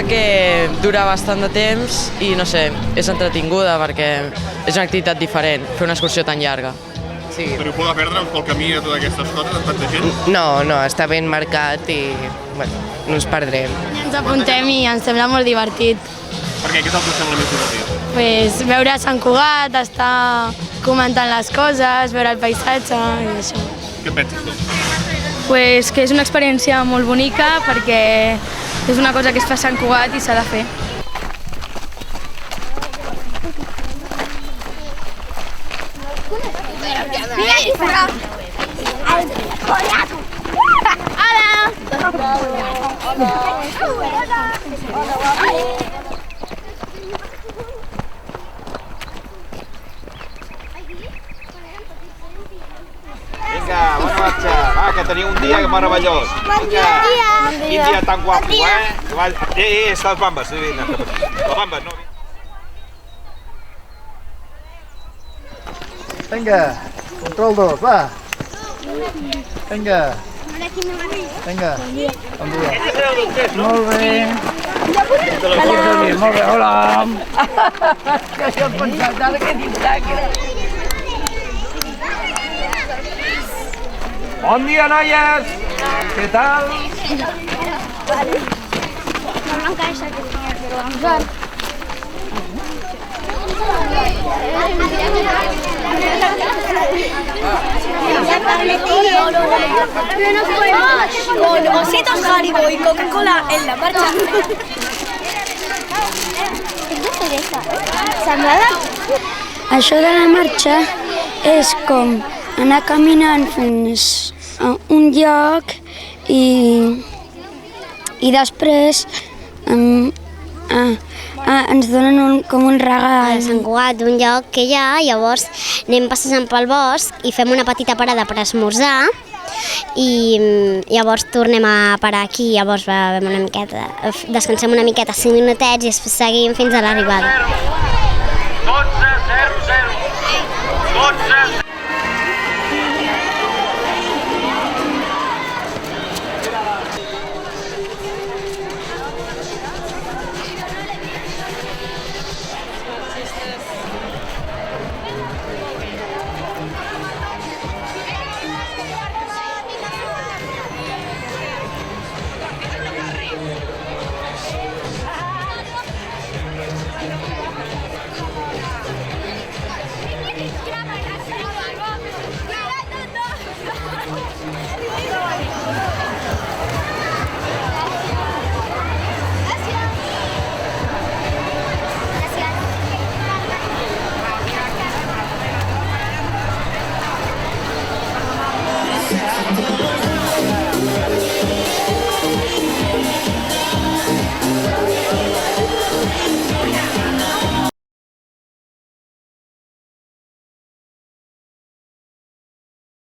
que dura bastant de temps i, no sé, és entretinguda perquè és una activitat diferent, fer una excursió tan llarga. Sí. Però ho podeu perdre pel camí a totes aquestes coses, amb tanta gent? No, està ben marcat i bueno, no ens perdrem. Ens apuntem i ens sembla molt divertit. Per què? Què és el que us sembla més divertit? Pues, veure Sant Cugat, estar comentant les coses, veure el paisatge i això. Què penses tu? Pues, que és una experiència molt bonica perquè és una cosa que es fa a Sant Cugat i s'ha de fer. Vinga, bona marxa. Va, que teniu un dia meravellós. Vinga. Quin dia tan guapo, eh? Està les bambes. Les bambes, no? Vinga, control 2, va. Vinga. Vinga. Bon dia. Molt bé. Molt bé, hola. Ja s'hi han pensat, ara que tindrà. Bon dia, noies! Què tal? Con ositos Haribo y Coca-Cola en la marcha. Això de la marxa és com anar caminant fins a un lloc i després ens donen com un regal. A Sant Cugat, un lloc que hi ha, llavors anem passejant pel bosc i fem una petita parada per esmorzar i llavors tornem a parar aquí, llavors descansem una miqueta 5 minutets i seguim fins a l'arribada.